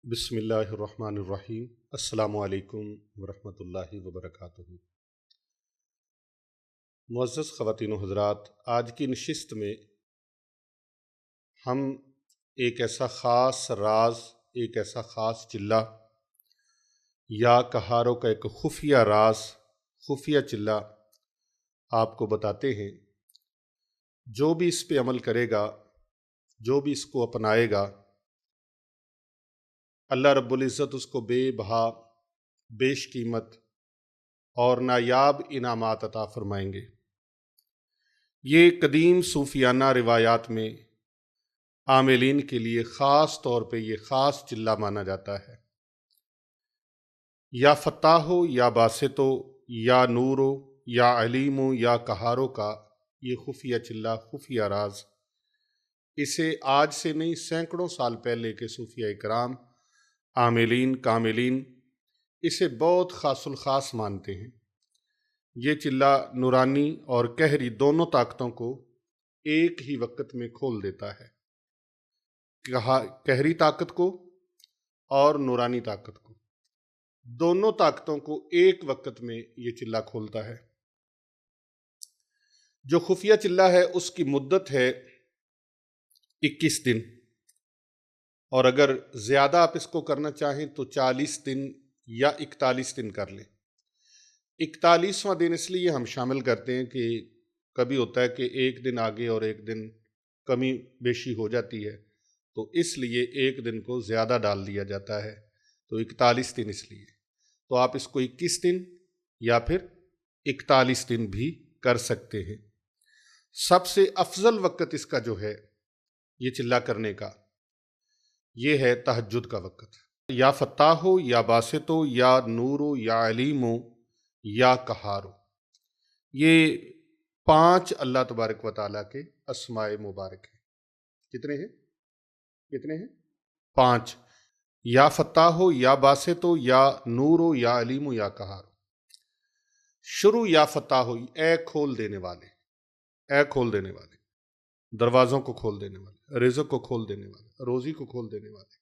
بسم اللہ الرحمن الرحیم۔ السلام علیکم ورحمۃ اللہ وبرکاتہ۔ معزز خواتین و حضرات، آج کی نشست میں ہم ایک ایسا خاص راز، ایک ایسا خاص چلہ یا کہاروں کا ایک خفیہ راز، خفیہ چلہ آپ کو بتاتے ہیں۔ جو بھی اس پہ عمل کرے گا، جو بھی اس کو اپنائے گا، اللہ رب العزت اس کو بے بہا، بیش قیمت اور نایاب انعامات عطا فرمائیں گے۔ یہ قدیم صوفیانہ روایات میں عاملین کے لیے خاص طور پہ یہ خاص چلہ مانا جاتا ہے۔ یا فتاح ہو یا باسط ہو یا نور ہو یا علیم ہو یا قہاروں کا یہ خفیہ چلہ، خفیہ راز، اسے آج سے نہیں سینکڑوں سال پہلے کے صوفیہ کرام، عاملین، کاملین اسے بہت خاص الخاص مانتے ہیں۔ یہ چلہ نورانی اور قہری دونوں طاقتوں کو ایک ہی وقت میں کھول دیتا ہے، قہری طاقت کو اور نورانی طاقت کو، دونوں طاقتوں کو ایک وقت میں یہ چلہ کھولتا ہے۔ جو خفیہ چلہ ہے اس کی مدت ہے 21 دن، اور اگر زیادہ آپ اس کو کرنا چاہیں تو 40 دن یا 41 دن کر لیں۔ 41واں دن اس لیے ہم شامل کرتے ہیں کہ کبھی ہوتا ہے کہ ایک دن آگے اور ایک دن کمی بیشی ہو جاتی ہے، تو اس لیے ایک دن کو زیادہ ڈال دیا جاتا ہے، تو 41 دن اس لیے۔ تو آپ اس کو 21 دن یا پھر 41 دن بھی کر سکتے ہیں۔ سب سے افضل وقت اس کا جو ہے یہ چلہ کرنے کا، یہ ہے تہجد کا وقت۔ یا فتاح ہو یا باسط ہو یا نور ہو یا علیم ہو یا قہار ہو، یہ 5 اللہ تبارک و تعالیٰ کے اسماء مبارک ہیں۔ کتنے ہیں؟ 5۔ یا فتاح ہو یا باسط ہو یا نور ہو یا علیم ہو یا قہار ہو۔ شروع یا فتاح ہو، اے کھول دینے والے، اے کھول دینے والے، دروازوں کو کھول دینے والے، رزق کو کھول دینے والے، روزی کو کھول دینے والے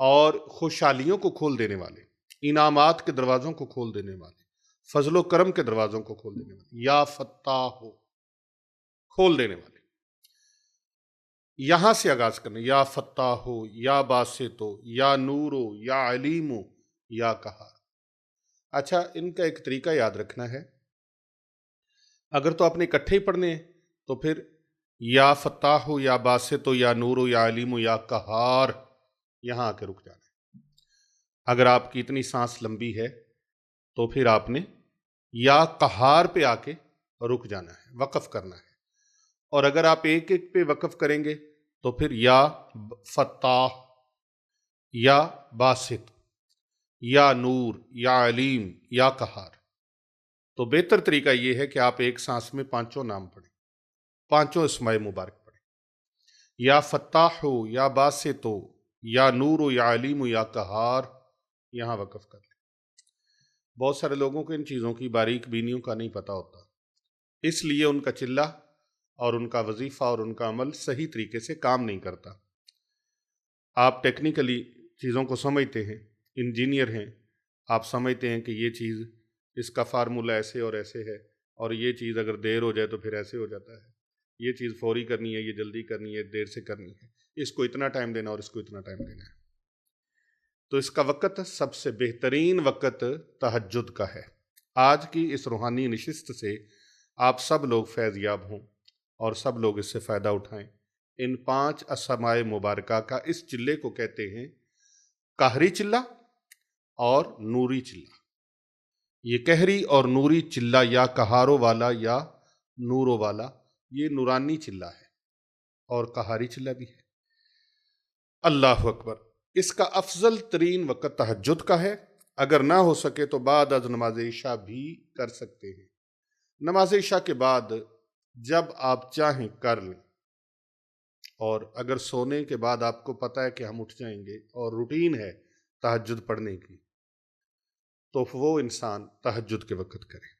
اور خوشحالیوں کو کھول دینے والے، انعامات کے دروازوں کو کھول دینے والے، فضل و کرم کے دروازوں کو کھول دینے والے، یا فتاح ہو، کھول دینے والے۔ یہاں سے آغاز کرنا، یا فتاح ہو یا باسط ہو یا نور ہو یا علیم ہو یا قہار۔ اچھا، ان کا ایک طریقہ یاد رکھنا ہے، اگر تو آپ نے اکٹھے ہی پڑھنے ہیں تو پھر یا فتاح ہو یا باسط ہو یا نور ہو یا علیم ہو یا قہار، یہاں آ کے رک جانا ہے۔ اگر آپ کی اتنی سانس لمبی ہے تو پھر آپ نے یا قہار پہ آ کے رک جانا ہے، وقف کرنا ہے۔ اور اگر آپ ایک ایک پہ وقف کریں گے تو پھر یا فتاح یا باسط یا نور یا علیم یا قہار۔ تو بہتر طریقہ یہ ہے کہ آپ ایک سانس میں 5 نام پڑھیں، 5 اسماء مبارک پڑھیں۔ یا فتاح ہو یا باسط ہو یا نور ہو یا علیم ہو یا قہار، یہاں وقف کر لیں۔ بہت سارے لوگوں کو ان چیزوں کی باریک بینیوں کا نہیں پتہ ہوتا، اس لیے ان کا چلہ اور ان کا وظیفہ اور ان کا عمل صحیح طریقے سے کام نہیں کرتا۔ آپ ٹیکنیکلی چیزوں کو سمجھتے ہیں، انجینئر ہیں، آپ سمجھتے ہیں کہ یہ چیز، اس کا فارمولہ ایسے اور ایسے ہے، اور یہ چیز اگر دیر ہو جائے تو پھر ایسے ہو جاتا ہے، یہ چیز فوری کرنی ہے، یہ جلدی کرنی ہے، دیر سے کرنی ہے، اس کو اتنا ٹائم دینا اور اس کو اتنا ٹائم دینا ہے۔ تو اس کا وقت سب سے بہترین وقت تہجد کا ہے۔ آج کی اس روحانی نشست سے آپ سب لوگ فیض یاب ہوں اور سب لوگ اس سے فائدہ اٹھائیں۔ ان 5 اسماء مبارکہ کا اس چلے کو کہتے ہیں قہری چلہ اور نوری چلہ۔ یہ قہری اور نوری چلہ یا قہاروں والا یا نوروں والا، یہ نورانی چلہ ہے اور قہاری چلہ بھی ہے۔ اللہ اکبر۔ اس کا افضل ترین وقت تہجد کا ہے، اگر نہ ہو سکے تو بعد از نماز عشاء بھی کر سکتے ہیں۔ نماز عشاء کے بعد جب آپ چاہیں کر لیں، اور اگر سونے کے بعد آپ کو پتہ ہے کہ ہم اٹھ جائیں گے اور روٹین ہے تہجد پڑھنے کی، تو وہ انسان تہجد کے وقت کرے۔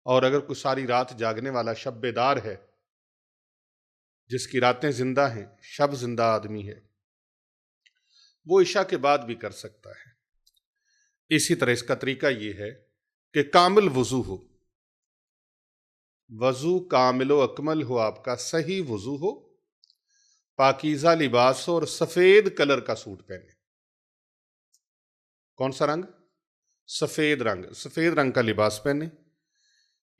اور اگر کوئی ساری رات جاگنے والا شب بیدار ہے، جس کی راتیں زندہ ہیں، شب زندہ آدمی ہے، وہ عشاء کے بعد بھی کر سکتا ہے۔ اسی طرح اس کا طریقہ یہ ہے کہ کامل وضو ہو، وضو کامل و اکمل ہو، آپ کا صحیح وضو ہو، پاکیزہ لباس ہو اور سفید کلر کا سوٹ پہنے۔ کون سا رنگ؟ سفید رنگ، سفید رنگ کا لباس پہنے،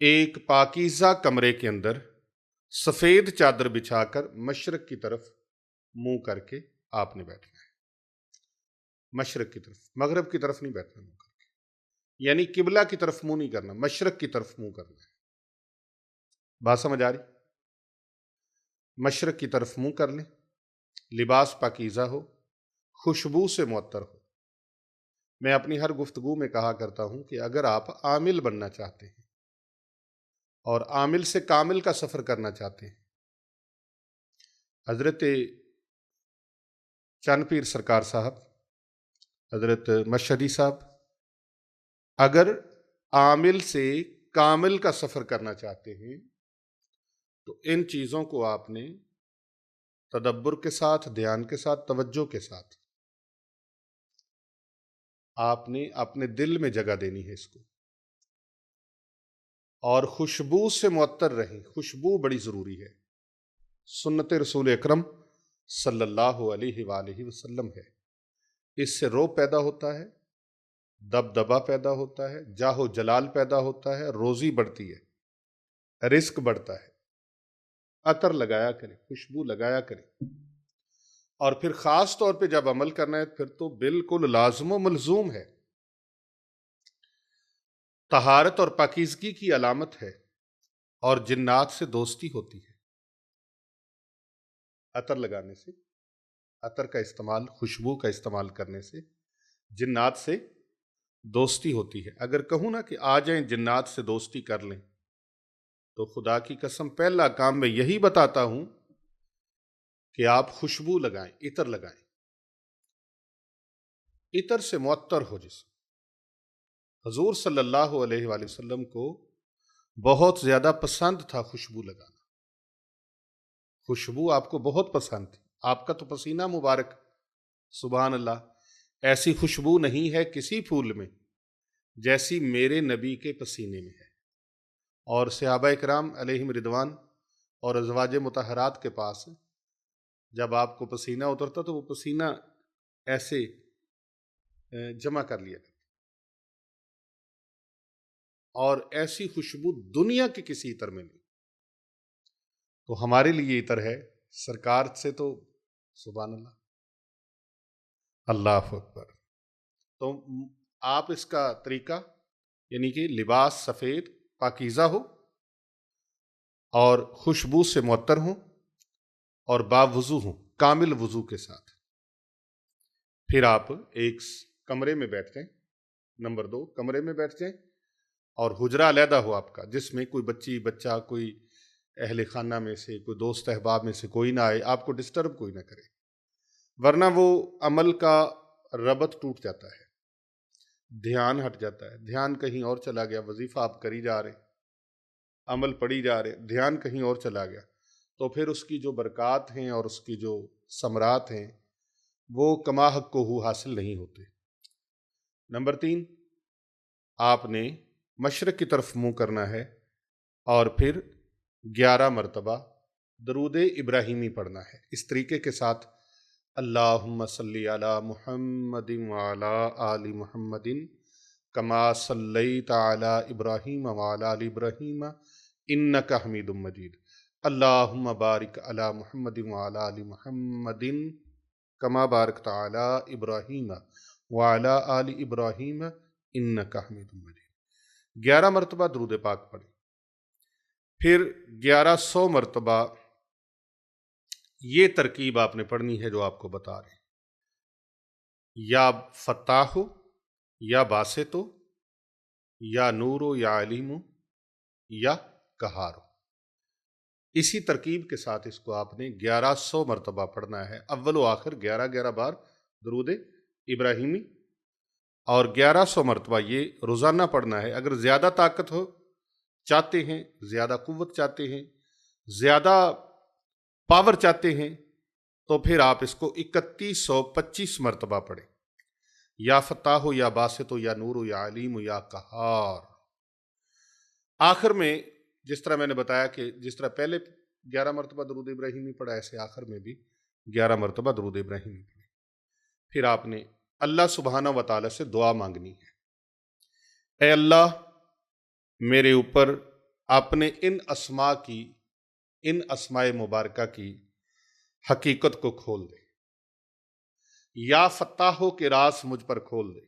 ایک پاکیزہ کمرے کے اندر سفید چادر بچھا کر مشرق کی طرف منہ کر کے آپ نے بیٹھنا ہے۔ مشرق کی طرف، مغرب کی طرف نہیں بیٹھنا منہ کر کے، یعنی قبلہ کی طرف منہ نہیں کرنا، مشرق کی طرف منہ کرنا ہے۔ بات سمجھ آ رہی؟ مشرق کی طرف منہ کر لیں، لباس پاکیزہ ہو، خوشبو سے معطر ہو۔ میں اپنی ہر گفتگو میں کہا کرتا ہوں کہ اگر آپ عامل بننا چاہتے ہیں اور عامل سے کامل کا سفر کرنا چاہتے ہیں، حضرت چند پیر سرکار صاحب، حضرت مشہدی صاحب، اگر عامل سے کامل کا سفر کرنا چاہتے ہیں تو ان چیزوں کو آپ نے تدبر کے ساتھ، دھیان کے ساتھ، توجہ کے ساتھ آپ نے اپنے دل میں جگہ دینی ہے اس کو، اور خوشبو سے معطر رہیں۔ خوشبو بڑی ضروری ہے، سنت رسول اکرم صلی اللہ علیہ وآلہ وسلم ہے۔ اس سے روح پیدا ہوتا ہے، دبدبا پیدا ہوتا ہے، جاہ و جلال پیدا ہوتا ہے، روزی بڑھتی ہے، رزق بڑھتا ہے۔ عطر لگایا کریں، خوشبو لگایا کریں، اور پھر خاص طور پہ جب عمل کرنا ہے پھر تو بالکل لازم و ملزوم ہے، طہارت اور پاکیزگی کی علامت ہے، اور جنات سے دوستی ہوتی ہے عطر لگانے سے، عطر کا استعمال، خوشبو کا استعمال کرنے سے جنات سے دوستی ہوتی ہے۔ اگر کہوں نا کہ آ جائیں جنات سے دوستی کر لیں، تو خدا کی قسم پہلا کام میں یہی بتاتا ہوں کہ آپ خوشبو لگائیں، عطر لگائیں، عطر سے معطر ہو جسم۔ حضور صلی اللہ علیہ وآلہ وسلم کو بہت زیادہ پسند تھا خوشبو لگانا، خوشبو آپ کو بہت پسند تھی۔ آپ کا تو پسینہ مبارک، سبحان اللہ، ایسی خوشبو نہیں ہے کسی پھول میں جیسی میرے نبی کے پسینے میں ہے۔ اور صحابہ کرام علیہم رضوان اور ازواج مطہرات کے پاس جب آپ کو پسینہ اترتا تو وہ پسینہ ایسے جمع کر لیا کرتا، اور ایسی خوشبو دنیا کے کسی عطر میں نہیں۔ تو ہمارے لیے عطر ہے سرکار سے، تو سبحان اللہ، اللہ اکبر۔ تو آپ اس کا طریقہ، یعنی کہ لباس سفید پاکیزہ ہو اور خوشبو سے معطر ہوں اور باوضو ہوں، کامل وضو کے ساتھ، پھر آپ ایک کمرے میں بیٹھ جائیں، نمبر 2 کمرے میں بیٹھ جائیں، اور حجرہ علیحدہ ہو آپ کا، جس میں کوئی بچی بچہ، کوئی اہل خانہ میں سے، کوئی دوست احباب میں سے کوئی نہ آئے، آپ کو ڈسٹرب کوئی نہ کرے، ورنہ وہ عمل کا ربط ٹوٹ جاتا ہے، دھیان ہٹ جاتا ہے، دھیان کہیں اور چلا گیا، وظیفہ آپ کری جا رہے، عمل پڑھی جا رہے، دھیان کہیں اور چلا گیا، تو پھر اس کی جو برکات ہیں اور اس کی جو ثمرات ہیں وہ کما حق کو حاصل نہیں ہوتے۔ نمبر 3، آپ نے مشرق کی طرف منہ کرنا ہے اور پھر 11 مرتبہ درود ابراہیمی پڑھنا ہے، اس طریقے کے ساتھ: اللہم صلی علی محمد وعلی آل محمد کما صلیت علی ابراہیم وعلی آل ابراہیم انک حمید مجید، اللہم بارک علی محمد وعلی آل محمد کما بارکت علی ابراہیم وعلی آل ابراہیم انک حمید مجید۔ 11 مرتبہ درود پاک پڑھیں، پھر 1100 مرتبہ یہ ترکیب آپ نے پڑھنی ہے جو آپ کو بتا رہے ہیں: یا فتاح، یا باسط، یا نور، یا علیم، یا قہار۔ اسی ترکیب کے ساتھ اس کو آپ نے 1100 مرتبہ پڑھنا ہے، اول و آخر 11 بار درود ابراہیمی، اور 1100 مرتبہ یہ روزانہ پڑھنا ہے۔ اگر زیادہ طاقت ہو چاہتے ہیں، زیادہ قوت چاہتے ہیں، زیادہ پاور چاہتے ہیں، تو پھر آپ اس کو 3125 مرتبہ پڑھیں، یا فتاح ہو یا باسط ہو یا نور ہو یا علیم ہو یا قہار۔ آخر میں جس طرح میں نے بتایا کہ جس طرح پہلے 11 مرتبہ درود ابراہیمی پڑھا، ایسے آخر میں بھی 11 مرتبہ درود ابراہیمی پڑھیں۔ پھر آپ نے اللہ سبحانہ و تعالیٰ سے دعا مانگنی ہے، اے اللہ میرے اوپر اپنے ان اسماء مبارکہ کی حقیقت کو کھول دے، یا فتاحوں کے راز مجھ پر کھول دے،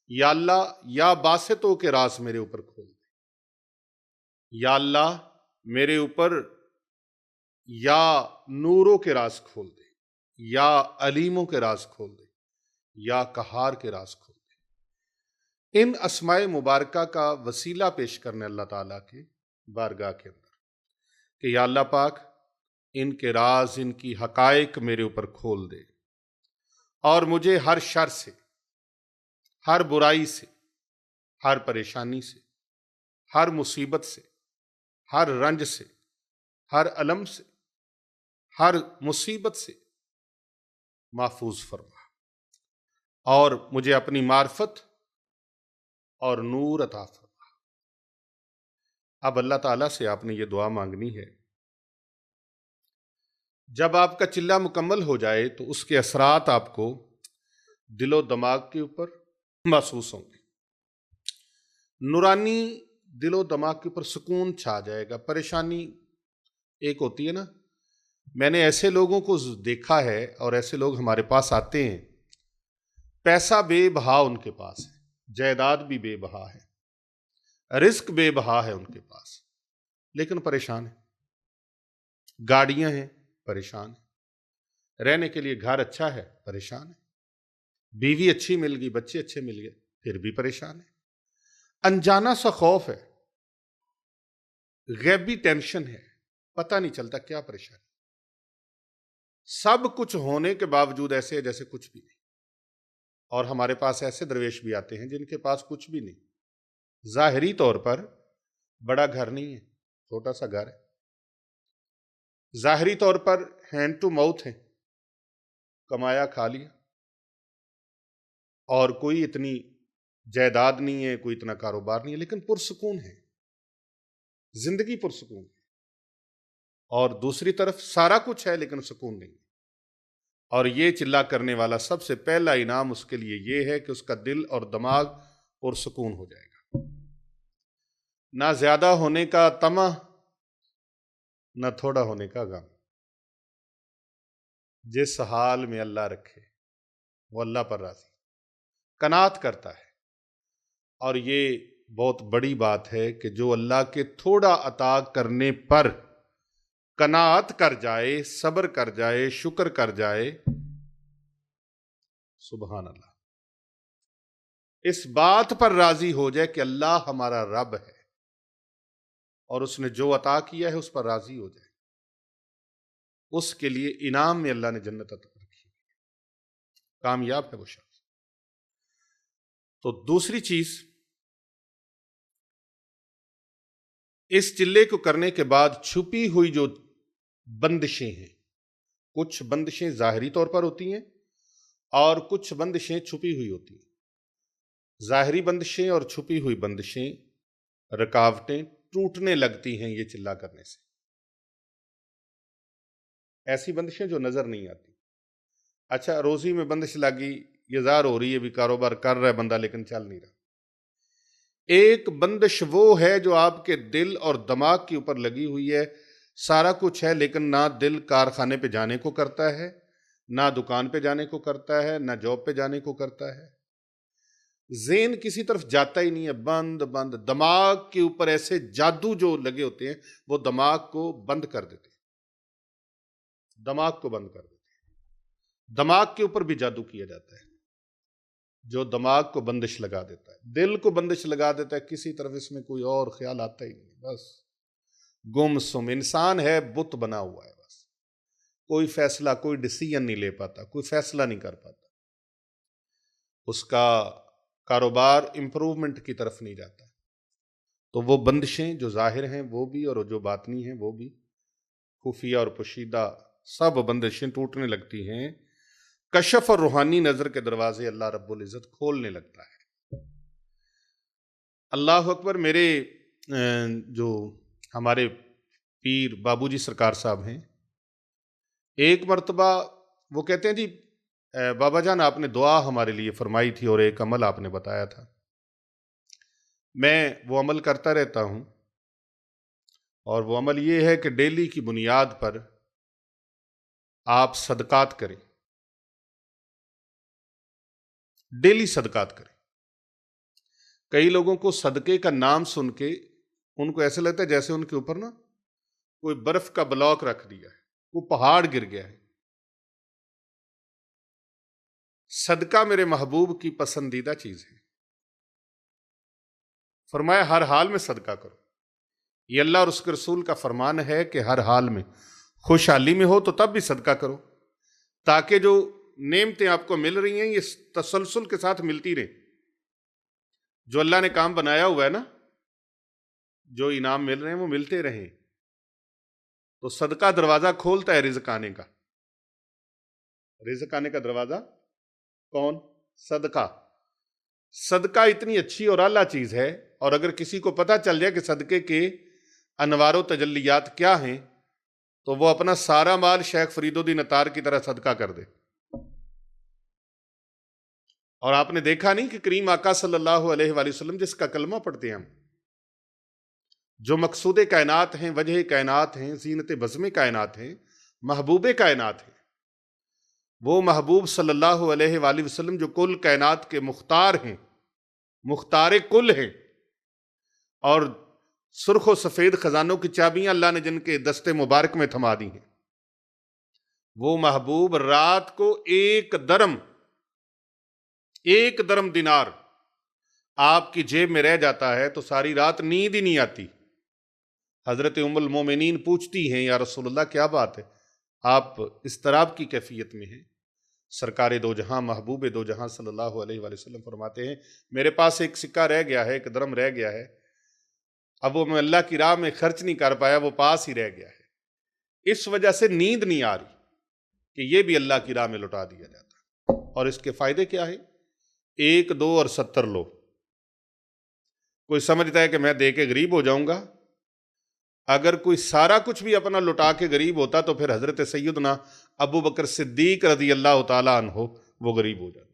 یا اللہ یا باسطوں کے راز میرے اوپر کھول دے، یا اللہ میرے اوپر یا نوروں کے راز کھول دے، یا علیموں کے راز کھول دے، یا قہار کے راز کھول دے۔ ان اسماء مبارکہ کا وسیلہ پیش کرنے اللہ تعالیٰ کے بارگاہ کے اندر کہ یا اللہ پاک ان کے راز، ان کی حقائق میرے اوپر کھول دے، اور مجھے ہر شر سے، ہر برائی سے، ہر پریشانی سے، ہر مصیبت سے، ہر رنج سے، ہر الم سے، ہر مصیبت سے محفوظ فرما، اور مجھے اپنی معرفت اور نور عطا فرما۔ اب اللہ تعالیٰ سے آپ نے یہ دعا مانگنی ہے۔ جب آپ کا چلہ مکمل ہو جائے تو اس کے اثرات آپ کو دل و دماغ کے اوپر محسوس ہوں گے۔ نورانی دل و دماغ کے اوپر سکون چھا جائے گا۔ پریشانی ایک ہوتی ہے نا، میں نے ایسے لوگوں کو دیکھا ہے، اور ایسے لوگ ہمارے پاس آتے ہیں، پیسہ بے بہا ان کے پاس ہے، جائیداد بھی بے بہا ہے، رزق بے بہا ہے ان کے پاس، لیکن پریشان ہے۔ گاڑیاں ہیں، پریشان ہے۔ رہنے کے لیے گھر اچھا ہے، پریشان ہے۔ بیوی اچھی مل گئی، بچے اچھے مل گئے، پھر بھی پریشان ہے۔ انجانا سا خوف ہے، غیبی ٹینشن ہے، پتہ نہیں چلتا کیا پریشانی۔ سب کچھ ہونے کے باوجود ایسے ہے جیسے کچھ بھی نہیں۔ اور ہمارے پاس ایسے درویش بھی آتے ہیں جن کے پاس کچھ بھی نہیں، ظاہری طور پر بڑا گھر نہیں ہے، چھوٹا سا گھر ہے، ظاہری طور پر ہینڈ ٹو ماؤتھ ہے، کمایا کھا لیا، اور کوئی اتنی جائیداد نہیں ہے، کوئی اتنا کاروبار نہیں ہے، لیکن پرسکون ہے، زندگی پرسکون ہے۔ اور دوسری طرف سارا کچھ ہے لیکن سکون نہیں ہے۔ اور یہ چلہ کرنے والا سب سے پہلا انعام اس کے لیے یہ ہے کہ اس کا دل اور دماغ پرسکون ہو جائے گا۔ نہ زیادہ ہونے کا طمع، نہ تھوڑا ہونے کا غم۔ جس حال میں اللہ رکھے وہ اللہ پر راضی، قناعت کرتا ہے۔ اور یہ بہت بڑی بات ہے کہ جو اللہ کے تھوڑا عطا کرنے پر قناعت کر جائے، صبر کر جائے، شکر کر جائے، سبحان اللہ، اس بات پر راضی ہو جائے کہ اللہ ہمارا رب ہے اور اس نے جو عطا کیا ہے اس پر راضی ہو جائے، اس کے لیے انعام میں اللہ نے جنت عطا رکھی، کامیاب ہے وہ شخص۔ تو دوسری چیز، اس چلے کو کرنے کے بعد چھپی ہوئی جو بندشیں ہیں، کچھ بندشیں ظاہری طور پر ہوتی ہیں اور کچھ بندشیں چھپی ہوئی ہوتی ہیں۔ ظاہری بندشیں اور چھپی ہوئی بندشیں، رکاوٹیں ٹوٹنے لگتی ہیں یہ چلہ کرنے سے۔ ایسی بندشیں جو نظر نہیں آتی۔ اچھا، روزی میں بندش لگی، یہ ظاہر ہو رہی ہے، بھی کاروبار کر رہا ہے بندہ لیکن چل نہیں رہا۔ ایک بندش وہ ہے جو آپ کے دل اور دماغ کے اوپر لگی ہوئی ہے، سارا کچھ ہے لیکن نہ دل کارخانے پہ جانے کو کرتا ہے، نہ دکان پہ جانے کو کرتا ہے، نہ جاب پہ جانے کو کرتا ہے، ذہن کسی طرف جاتا ہی نہیں ہے، بند بند۔ دماغ کے اوپر ایسے جادو جو لگے ہوتے ہیں وہ دماغ کو بند کر دیتے ہیں، دماغ کو بند کر دیتے ہیں۔ دماغ کے اوپر بھی جادو کیا جاتا ہے جو دماغ کو بندش لگا دیتا ہے، دل کو بندش لگا دیتا ہے، کسی طرف اس میں کوئی اور خیال آتا ہی نہیں، بس گم سم انسان ہے، بت بنا ہوا ہے، بس کوئی فیصلہ، کوئی ڈیسیژن نہیں لے پاتا، کوئی فیصلہ نہیں کر پاتا، اس کا کاروبار امپروومنٹ کی طرف نہیں جاتا۔ تو وہ بندشیں جو ظاہر ہیں وہ بھی اور جو باطنی ہیں وہ بھی، خفیہ اور پوشیدہ سب بندشیں ٹوٹنے لگتی ہیں، کشف اور روحانی نظر کے دروازے اللہ رب العزت کھولنے لگتا ہے۔ اللہ اکبر۔ میرے جو ہمارے پیر بابو جی سرکار صاحب ہیں، ایک مرتبہ وہ کہتے ہیں جی بابا جان آپ نے دعا ہمارے لیے فرمائی تھی اور ایک عمل آپ نے بتایا تھا، میں وہ عمل کرتا رہتا ہوں، اور وہ عمل یہ ہے کہ ڈیلی کی بنیاد پر آپ صدقات کریں، ڈیلی صدقات کریں۔ کئی لوگوں کو صدقے کا نام سن کے ان کو ایسے لگتا ہے جیسے ان کے اوپر نا کوئی برف کا بلاک رکھ دیا ہے، وہ پہاڑ گر گیا ہے۔ صدقہ میرے محبوب کی پسندیدہ چیز ہے، فرمایا ہر حال میں صدقہ کرو۔ یہ اللہ اور اس کے رسول کا فرمان ہے کہ ہر حال میں، خوشحالی میں ہو تو تب بھی صدقہ کرو، تاکہ جو نعمتیں آپ کو مل رہی ہیں یہ تسلسل کے ساتھ ملتی رہیں۔ جو اللہ نے کام بنایا ہوا ہے نا، جو انعام مل رہے ہیں وہ ملتے رہیں۔ تو صدقہ دروازہ کھولتا ہے رزق آنے کا۔ رزق آنے کا دروازہ کون؟ صدقہ۔ صدقہ اتنی اچھی اور اعلیٰ چیز ہے، اور اگر کسی کو پتہ چل جائے کہ صدقے کے انوار و تجلیات کیا ہیں تو وہ اپنا سارا مال شیخ فرید الدین اتار کی طرح صدقہ کر دے۔ اور آپ نے دیکھا نہیں کہ کریم آقا صلی اللہ علیہ وآلہ وسلم جس کا کلمہ پڑھتے ہیں ہم، جو مقصود کائنات ہیں، وجہ کائنات ہیں، زینت بزم کائنات ہیں، محبوب کائنات ہیں، وہ محبوب صلی اللہ علیہ وآلہ وسلم جو کل کائنات کے مختار ہیں، مختار کل ہیں، اور سرخ و سفید خزانوں کی چابیاں اللہ نے جن کے دستے مبارک میں تھما دی ہیں، وہ محبوب رات کو ایک درم دینار آپ کی جیب میں رہ جاتا ہے تو ساری رات نیند ہی نہیں آتی۔ حضرت ام المومنین پوچھتی ہیں یا رسول اللہ کیا بات ہے، آپ اضطراب کی کیفیت میں ہیں؟ سرکار دو جہاں محبوب دو جہاں صلی اللہ علیہ وآلہ وسلم فرماتے ہیں میرے پاس ایک سکہ رہ گیا ہے، ایک درم رہ گیا ہے، اب وہ میں اللہ کی راہ میں خرچ نہیں کر پایا، وہ پاس ہی رہ گیا ہے، اس وجہ سے نیند نہیں آ رہی کہ یہ بھی اللہ کی راہ میں لٹا دیا جاتا۔ اور اس کے فائدے کیا ہے؟ 1 2 اور 70 لو۔ کوئی سمجھتا ہے کہ میں دے کے غریب ہو جاؤں گا، اگر کوئی سارا کچھ بھی اپنا لٹا کے غریب ہوتا تو پھر حضرت سیدنا ابو بکر صدیق رضی اللہ تعالیٰ عنہ وہ غریب ہو جاتے۔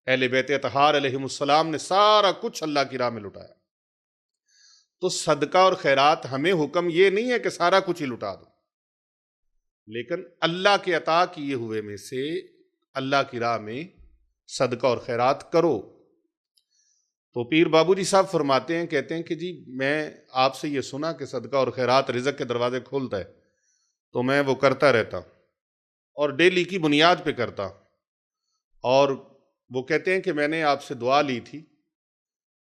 اہل بیت اطہار علیہم السلام نے سارا کچھ اللہ کی راہ میں لٹایا۔ تو صدقہ اور خیرات ہمیں حکم یہ نہیں ہے کہ سارا کچھ ہی لٹا دو، لیکن اللہ کے عطا کیے ہوئے میں سے اللہ کی راہ میں صدقہ اور خیرات کرو۔ تو پیر بابو جی صاحب فرماتے ہیں، کہتے ہیں کہ جی میں آپ سے یہ سنا کہ صدقہ اور خیرات رزق کے دروازے کھولتا ہے، تو میں وہ کرتا رہتا ہوں اور ڈیلی کی بنیاد پہ کرتا ہوں۔ اور وہ کہتے ہیں کہ میں نے آپ سے دعا لی تھی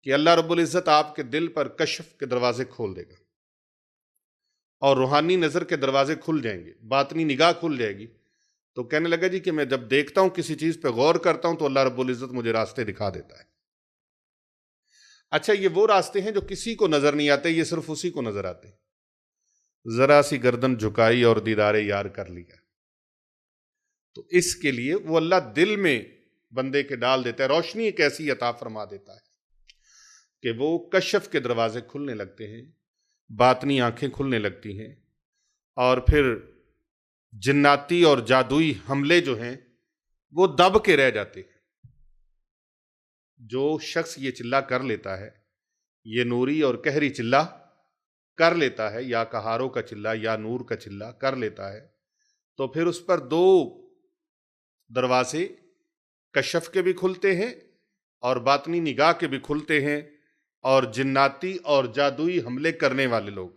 کہ اللہ رب العزت آپ کے دل پر کشف کے دروازے کھول دے گا اور روحانی نظر کے دروازے کھل جائیں گے، باطنی نگاہ کھل جائے گی۔ تو کہنے لگا جی کہ میں جب دیکھتا ہوں کسی چیز پہ غور کرتا ہوں تو اللہ رب العزت مجھے راستے دکھا دیتا ہے۔ اچھا، یہ وہ راستے ہیں جو کسی کو نظر نہیں آتے، یہ صرف اسی کو نظر آتے ہیں۔ ذرا سی گردن جھکائی اور دیدار یار کر لیا، تو اس کے لیے وہ اللہ دل میں بندے کے ڈال دیتا ہے، روشنی ایک ایسی عطا فرما دیتا ہے کہ وہ کشف کے دروازے کھلنے لگتے ہیں، باطنی آنکھیں کھلنے لگتی ہیں، اور پھر جناتی اور جادوئی حملے جو ہیں وہ دب کے رہ جاتے ہیں۔ جو شخص یہ چلہ کر لیتا ہے، یہ نوری اور قہری چلہ کر لیتا ہے، یا کہاروں کا چلہ یا نور کا چلہ کر لیتا ہے، تو پھر اس پر 2 دروازے کشف کے بھی کھلتے ہیں اور باطنی نگاہ کے بھی کھلتے ہیں، اور جناتی اور جادوئی حملے کرنے والے لوگ۔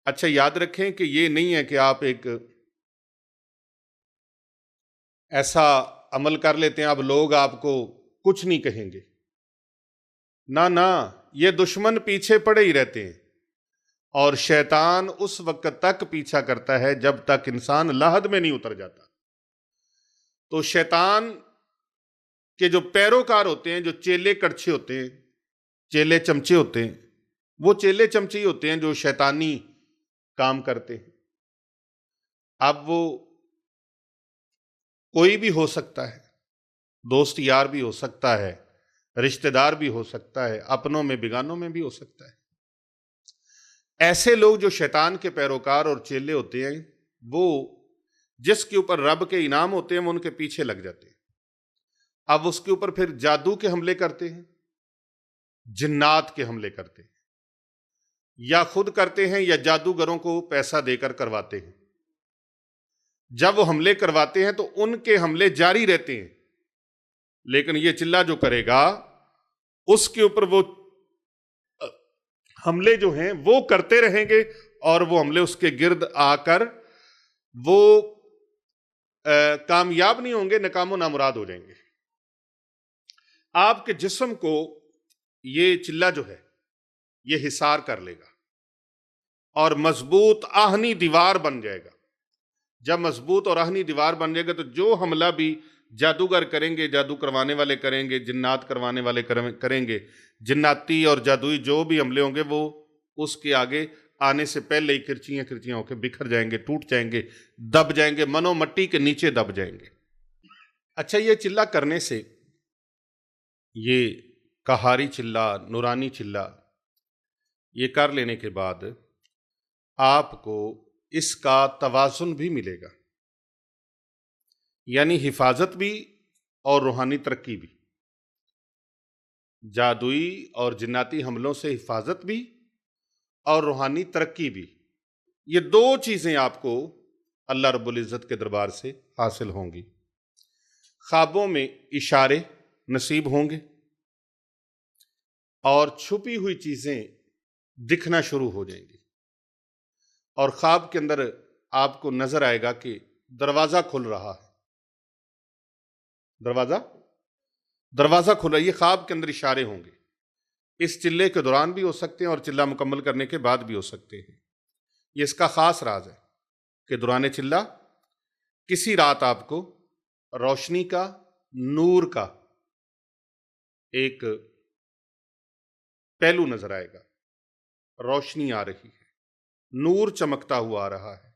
اچھا یاد رکھیں کہ یہ نہیں ہے کہ آپ ایک ایسا عمل کر لیتے ہیں اب لوگ آپ کو کچھ نہیں کہیں گے، نہ، یہ دشمن پیچھے پڑے ہی رہتے ہیں، اور شیطان اس وقت تک پیچھا کرتا ہے جب تک انسان لحد میں نہیں اتر جاتا۔ تو شیطان کے جو پیروکار ہوتے ہیں، جو چیلے کڑچھے ہوتے ہیں، چیلے چمچے ہوتے ہیں، وہ چیلے چمچے ہی ہوتے ہیں جو شیطانی کام کرتے ہیں۔ اب وہ کوئی بھی ہو سکتا ہے، دوست یار بھی ہو سکتا ہے، رشتہ دار بھی ہو سکتا ہے، اپنوں میں بیگانوں میں بھی ہو سکتا ہے۔ ایسے لوگ جو شیطان کے پیروکار اور چیلے ہوتے ہیں، وہ جس کے اوپر رب کے انعام ہوتے ہیں وہ ان کے پیچھے لگ جاتے ہیں۔ اب اس کے اوپر پھر جادو کے حملے کرتے ہیں، جنات کے حملے کرتے ہیں، یا خود کرتے ہیں یا جادوگروں کو پیسہ دے کر کرواتے ہیں۔ جب وہ حملے کرواتے ہیں تو ان کے حملے جاری رہتے ہیں، لیکن یہ چلہ جو کرے گا اس کے اوپر وہ حملے جو ہیں وہ کرتے رہیں گے، اور وہ حملے اس کے گرد آ کر وہ کامیاب نہیں ہوں گے، ناکام و نامراد ہو جائیں گے۔ آپ کے جسم کو یہ چلہ جو ہے یہ حصار کر لے گا اور مضبوط آہنی دیوار بن جائے گا۔ جب مضبوط اور آہنی دیوار بن جائے گا تو جو حملہ بھی جادوگر کریں گے، جادو کروانے والے کریں گے، جنات کروانے والے کریں گے، جناتی اور جادوئی جو بھی حملے ہوں گے، وہ اس کے آگے آنے سے پہلے ہی کرچیاں کرچیاں ہو کے بکھر جائیں گے، ٹوٹ جائیں گے، دب جائیں گے، منو مٹی کے نیچے دب جائیں گے۔ اچھا، یہ چلہ کرنے سے، یہ کہاری چلہ، نورانی چلہ، یہ کر لینے کے بعد آپ کو اس کا توازن بھی ملے گا، یعنی حفاظت بھی اور روحانی ترقی بھی۔ جادوئی اور جناتی حملوں سے حفاظت بھی اور روحانی ترقی بھی، یہ دو چیزیں آپ کو اللہ رب العزت کے دربار سے حاصل ہوں گی۔ خوابوں میں اشارے نصیب ہوں گے اور چھپی ہوئی چیزیں دکھنا شروع ہو جائیں گی، اور خواب کے اندر آپ کو نظر آئے گا کہ دروازہ کھل رہا ہے، دروازہ کھل رہا ہے۔ یہ خواب کے اندر اشارے ہوں گے، اس چلے کے دوران بھی ہو سکتے ہیں اور چلہ مکمل کرنے کے بعد بھی ہو سکتے ہیں۔ یہ اس کا خاص راز ہے کہ دوران چلہ کسی رات آپ کو روشنی کا، نور کا ایک پہلو نظر آئے گا، روشنی آ رہی ہے، نور چمکتا ہوا آ رہا ہے،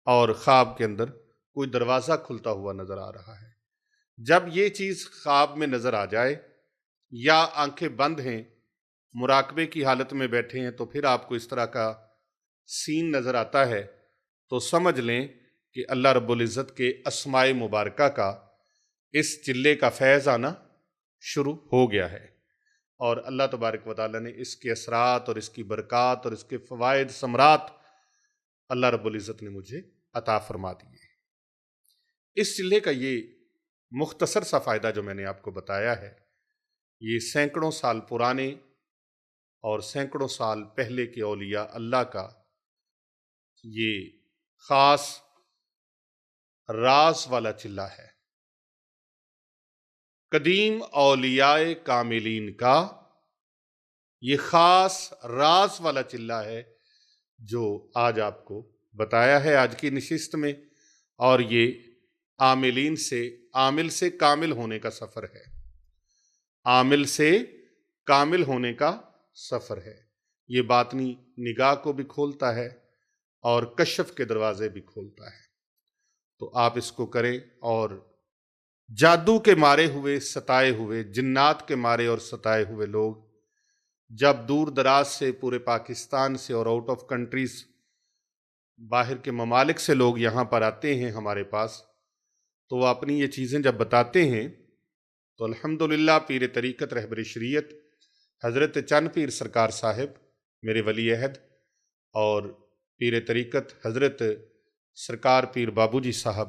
اور خواب کے اندر کوئی دروازہ کھلتا ہوا نظر آ رہا ہے۔ جب یہ چیز خواب میں نظر آ جائے یا آنکھیں بند ہیں، مراقبے کی حالت میں بیٹھے ہیں، تو پھر آپ کو اس طرح کا سین نظر آتا ہے، تو سمجھ لیں کہ اللہ رب العزت کے اسماء مبارکہ کا اس چلے کا فیض آنا شروع ہو گیا ہے، اور اللہ تبارک و تعالیٰ نے اس کے اثرات اور اس کی برکات اور اس کے فوائد ثمرات اللہ رب العزت نے مجھے عطا فرما دیے۔ اس چلے کا یہ مختصر سا فائدہ جو میں نے آپ کو بتایا ہے، یہ سینکڑوں سال پرانے اور سینکڑوں سال پہلے کے اولیاء اللہ کا یہ خاص راز والا چلہ ہے۔ قدیم اولیاء کاملین کا یہ خاص راز والا چلہ ہے جو آج آپ کو بتایا ہے آج کی نشست میں، اور یہ عاملین سے، عامل سے کامل ہونے کا سفر ہے، عامل سے کامل ہونے کا سفر ہے۔ یہ باطنی نگاہ کو بھی کھولتا ہے اور کشف کے دروازے بھی کھولتا ہے۔ تو آپ اس کو کریں، اور جادو کے مارے ہوئے، ستائے ہوئے، جنات کے مارے اور ستائے ہوئے لوگ جب دور دراز سے، پورے پاکستان سے اور آؤٹ آف کنٹریز، باہر کے ممالک سے لوگ یہاں پر آتے ہیں ہمارے پاس، تو وہ اپنی یہ چیزیں جب بتاتے ہیں تو الحمدللہ پیر طریقت رہبر شریعت حضرت چند پیر سرکار صاحب، میرے ولی عہد، اور پیر طریقت حضرت سرکار پیر بابو جی صاحب،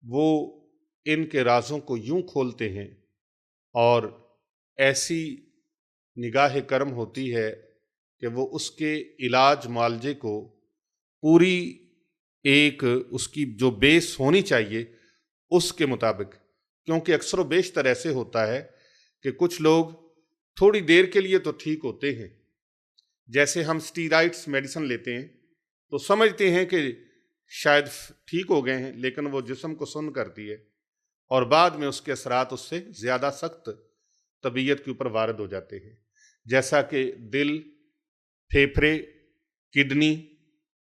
وہ ان کے رازوں کو یوں کھولتے ہیں، اور ایسی نگاہ کرم ہوتی ہے کہ وہ اس کے علاج معالجے کو پوری ایک اس کی جو بیس ہونی چاہیے اس کے مطابق، کیونکہ اکثر و بیشتر ایسے ہوتا ہے کہ کچھ لوگ تھوڑی دیر کے لیے تو ٹھیک ہوتے ہیں، جیسے ہم سٹیرائڈس میڈیسن لیتے ہیں تو سمجھتے ہیں کہ شاید ٹھیک ہو گئے ہیں، لیکن وہ جسم کو سن کرتی ہے، اور بعد میں اس کے اثرات اس سے زیادہ سخت طبیعت کے اوپر وارد ہو جاتے ہیں، جیسا کہ دل، پھیپھڑے، کڈنی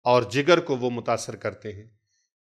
اور جگر کو وہ متاثر کرتے ہیں۔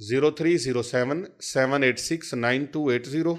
0307-786-9280।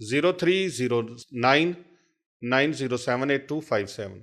0309907827।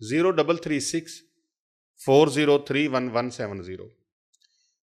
0364031170।